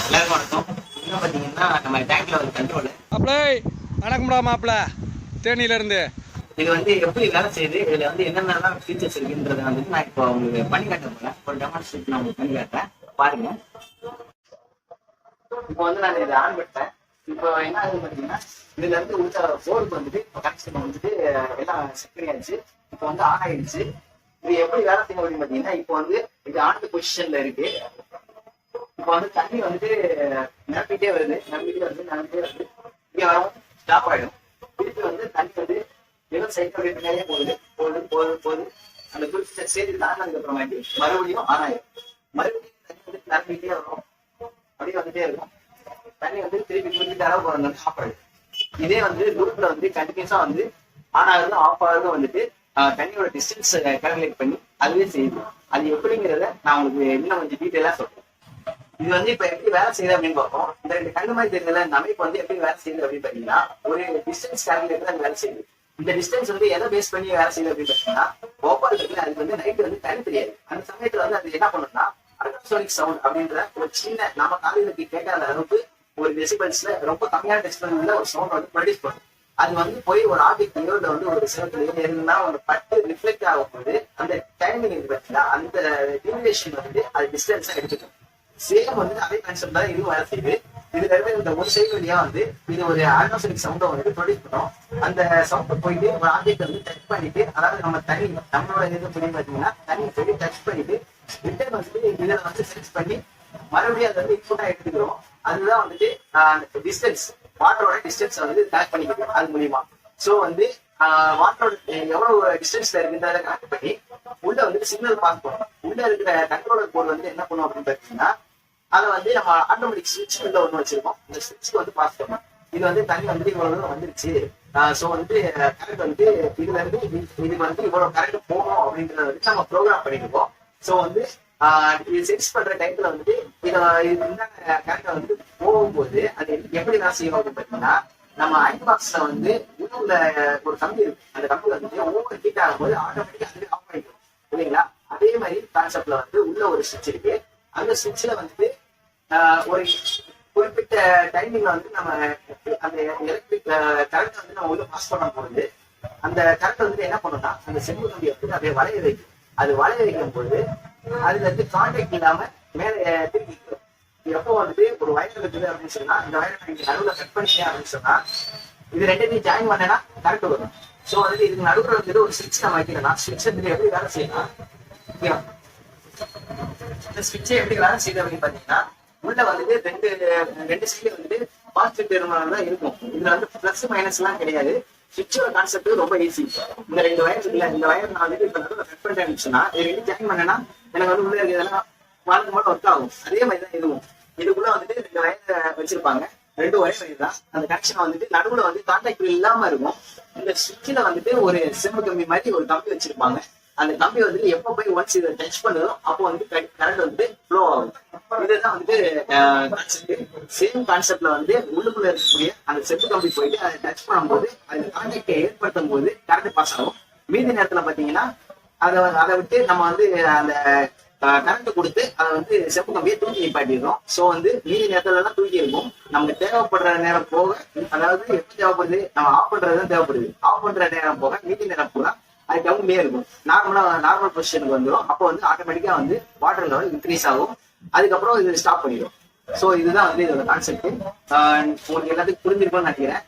எல்லாருக்கும் வணக்கம். இன்னும் பார்த்தீங்கன்னா நம்ம டேங்க்ல ஒரு கண்ட்ரோல் அப்ளை வணக்கம்டா மாப்பிள்ள தேனியிலேருந்து. இது வந்து எப்படி வேலை செய்யுது, இதில் வந்து என்னென்னலாம் ஃபீச்சர்ஸ் இருக்குன்றதை வந்துட்டு நான் இப்போ உங்களுக்கு பண்ணி காட்ட போகிறேன். ஒரு டெமான்ஸ்ட்ரேட் நான் உங்களுக்கு பண்ணி காட்டுறேன் பாருங்க. இப்போ வந்து நான் இதை ஆன் பண்ணிட்டேன். இப்போ என்ன ஆகுது பார்த்தீங்கன்னா இதுல இருந்து உள்ள போர்டுக்கு வந்துட்டு இப்போ கனெக்ஷன் வந்துட்டு எல்லாம் செட் பண்ணியாச்சு. இப்போ வந்து ஆன் ஆயிடுச்சு. இது எப்படி வேலை செய்யும் அப்படின்னு பார்த்தீங்கன்னா இப்போ வந்து இது ஆன் பொசிஷன்ல இருக்கு. இப்போ வந்து தண்ணி வந்துட்டு நிரப்பிட்டே வருது. இங்க வரும் ஸ்டாப் ஆயிடும். திருப்பி வந்து தண்ணி வந்து ஏதோ சைக்கிள் நிறைய போகுது. அந்த குறிப்பிட்ட ஸ்டேஜ் தாண்டினதுக்கு அப்புறமாட்டி மறுபடியும் ஆன் ஆயிடும். மறுபடியும் தண்ணி வந்து நிரப்பிட்டே வரும். அப்படியே வந்துட்டே இருக்கும். தண்ணி வந்து திருப்பி தரவு போறது ஆஃப் ஆயிடும். இதே வந்து லூப்ல வந்து கண்டினியூஸா வந்து ஆன் ஆகுறதும் ஆஃப் ஆகுறதும் வந்துட்டு தண்ணியோட டிஸ்டன்ஸ் கால்குலேட் பண்ணி அதுவே செய்யுது. அது எப்படிங்கிறத நான் உங்களுக்கு இன்னும் கொஞ்சம் டீட்டெயிலா சொல்றேன். இது வந்து இப்ப எப்படி வேலை செய்யுது அப்படின்னு பார்ப்போம். இந்த ரெண்டு கண்ணு மாதிரி தெரியல இந்த அமைப்பு வந்து எப்படி வேலை செய்யுது அப்படின்னு பாத்தீங்கன்னா ஒரு டிஸ்டன்ஸ் கால்குலேட்டர் அது வேலை செய்யுது. இந்த டிஸ்டன்ஸ் வந்து எதை பேஸ் பண்ணி வேலை செய்யுது அப்படின்னு பாத்தீங்கன்னா போபால் இருக்குல்ல, அதுக்கு வந்து நைட்டு வந்து தனி தெரியாது. அந்த சமயத்துல வந்து அது என்ன பண்ணும்னா அல்ட்ராசோனிக் சவுண்ட் அப்படின்ற ஒரு சின்ன நம்ம காதுகளுக்கு கேட்காத அளவுக்கு ஒரு டெசிபல்ஸ்ல ரொம்ப கம்மியான டெசிபல்ல ஒரு சவுண்ட் வந்து ப்ரொடியூஸ் பண்ணும். அது வந்து போய் ஒரு ஆப்ஜெக்ட்லயோ இல்ல வந்து ஒரு சிலத்துலயோ இருந்தா ஒரு பட்டு ரிஃப்ளெக்ட் ஆகும்போது அந்த டைமிங் இருக்கு பார்த்தீங்கன்னா அந்த டியூரேஷன் வந்து அது டிஸ்டன்ஸா எடுத்துக்கும். சேம் வந்து அதே கான்செப்ட் தான் இதுவும் வேலை செய்யுது. இதுல இருந்து இந்த ஒரு சைடு வழியா வந்து இது ஒரு அல்ட்ராசோனிக் சவுண்டை வந்து ப்ரொடியூஸ் பண்ணும். அந்த சவுண்ட் போயிட்டு ஒரு ஆப்ஜெக்ட் வந்து டச் பண்ணிட்டு, அதாவது நம்ம தண்ணி நம்மளோட இது புரியும் பார்த்தீங்கன்னா தண்ணி போய் டச் பண்ணிட்டு ரிட்டர்ன் வந்து இதுல வந்து சென்ஸ் பண்ணி மறுபடியும் அதை வந்து இன்புட்டா எடுத்துக்கிறோம். அதுதான் வந்துட்டு டிஸ்டன்ஸ் வாட்டரோட டிஸ்டன்ஸ் வந்து கனெக்ட் பண்ணிக்கிது அது மூலியமா. சோ வந்து வாட்டரோட எவ்வளவு டிஸ்டன்ஸ்ல இருக்குன்றத கனெக்ட் பண்ணி உள்ள வந்து சிக்னல் பாஸ் பண்ணும். உள்ள இருக்கிற கண்ட்ரோலர் போர்டு வந்து என்ன பண்ணும் அப்படின்னு பாத்தீங்கன்னா அதை வந்து நம்ம ஆட்டோமேட்டிக் ஸ்விட்ச் உள்ள ஒண்ணு வச்சிருக்கோம். இந்த ஸ்விட்ச்க்கு வந்து பாஸ் பண்ணும். இது வந்து தண்ணி வந்து இவ்வளவு தூரம் வந்துருச்சு. சோ வந்து கரண்ட் வந்து இதுல இருந்து இதுக்கு வந்து இவ்வளவு கரண்ட் போகணும் அப்படின்றத வந்து நம்ம ப்ரோக்ராம் பண்ணிருக்கோம். சோ வந்து இது செட் பண்ற டைம்ல வந்துட்டு இந்த கரண்ட் வந்து போகும்போது அது எப்படி நான் செய்யணும் அப்படின்னு பாத்தீங்கன்னா நம்ம அயன் பாக்ஸ்ல வந்து உள்ள ஒரு கம்பி இருக்கு. அந்த கம்பி வந்துட்டு ஓவர் ஹீட் ஆகும்போது ஆட்டோமேட்டிக்கா அது ஆஃப் பண்ணிடும் இல்லைங்களா. அதே மாதிரி கான்செப்ட்ல வந்து உள்ள ஒரு சுவிட்ச் இருக்கு. அந்த சுவிட்ச்ல வந்துட்டு ஒரு குறிப்பிட்ட டைமிங்ல வந்து நம்ம அந்த எலக்ட்ரிக் கரண்ட் வந்து நம்ம உள்ள பாஸ் பண்ண போகுது. அந்த கரண்ட் வந்து என்ன பண்ணும்னா அந்த செம்பு கம்பியை வந்து அப்படியே வளைய வைக்கும். அது வளைய வைக்கும் போது அதுல இருந்து கான்டாக்ட் இல்லாம மேல திருப்பி எப்போ வந்துட்டு ஒரு வயர் இருக்குது அப்படின்னு சொன்னா இந்த வயரை நீங்க நடுவில் கட் பண்ணிட்டேன் அப்படின்னு சொன்னா இது ரெண்டையும் ஜாயின் பண்ணேன்னா கரெக்ட் வரும். சோ வந்துட்டு இதுக்கு நடுவில் வந்துட்டு ஒரு ஸ்விட்ச் நம்ம வைக்கிறோம்னா ஸ்விட்ச் வந்து எப்படி வேலை செய்யலாம், இந்த ஸ்விட்சை எப்படி வேலை செய்யுது அப்படின்னு பாத்தீங்கன்னா உள்ள வந்துட்டு ரெண்டு சைடு வந்துட்டு பாசிட்டிவ் டெர்மினல் தான் இருக்கும். இதுல வந்து பிளஸ் மைனஸ் எல்லாம் கிடையாது. ஸ்விட்சோட கான்செப்ட் ரொம்ப ஈஸி. இந்த ரெண்டு வயர் இல்ல இந்த வயர் நான் வந்துட்டு இப்ப நடுவில் கட் பண்ணிட்டேன்னு சொன்னா இது ரெண்டு ஜாயின் பண்ணேன்னா எனக்கு வந்து உள்ள இருக்கிறதெல்லாம் வாழ்க்கை மட்டும் ஒர்க் ஆகும். அதே மாதிரி தான் இதுவும். இதுக்குள்ள வந்துட்டு ரெண்டு வயர் வச்சிருப்பாங்க. ரெண்டு ஒரே வயர் தான். அந்த கனெக்ஷன் வந்துட்டு நடுவுல வந்து கான்டாக்ட் இல்லாம இருக்கும். இந்த சுவிட்ச்ல வந்துட்டு ஒரு செம்பு கம்பி மாதிரி ஒரு கம்பி வச்சிருப்பாங்க. அந்த கம்பி வந்துட்டு எப்போ போய் ஒன்ஸ் இதை டச் பண்ணுதோ அப்போ வந்து கரண்ட் வந்துட்டு ஃப்ளோ ஆகும். இதுதான் வந்துட்டு கான்செப்ட். சேம் கான்செப்ட்ல வந்து உள்ளுக்குள்ள இருக்கக்கூடிய அந்த செம்பு கம்பி போயிட்டு அதை டச் பண்ணும்போது அந்த கான்டாக்டை ஏற்படுத்தும் போது கரண்ட் பாஸ் ஆகும். மீதி நேரத்துல பாத்தீங்கன்னா அதை விட்டு நம்ம வந்து அந்த கரண்ட் கொடுத்து அதை வந்து செம்பு கம்பியை தூக்கி நிப்பாட்டிடுறோம். சோ வந்து மீதி நேரத்துல எல்லாம் தூக்கி இருக்கும். நமக்கு தேவைப்படுற நேரம் போக, அதாவது எப்ப தேவைப்படுது நம்ம ஆஃப் பண்றதுதான் தேவைப்படுது. ஆஃப் பண்ற நேரம் போக மீதி நேரம் பூரா அது டவுன்லயே இருக்கும். நார்மல் பொசிஷனுக்கு வந்துடும். அப்போ வந்து ஆட்டோமேட்டிக்கா வந்து வாட்டர் லெவல் இன்க்ரீஸ் ஆகும். அதுக்கப்புறம் இது ஸ்டாப் பண்ணிடும். சோ இதுதான் வந்து இதோட கான்செப்ட். உங்களுக்கு எல்லாத்துக்கும் புரிஞ்சிருக்கும்னு நினைக்கிறேன்.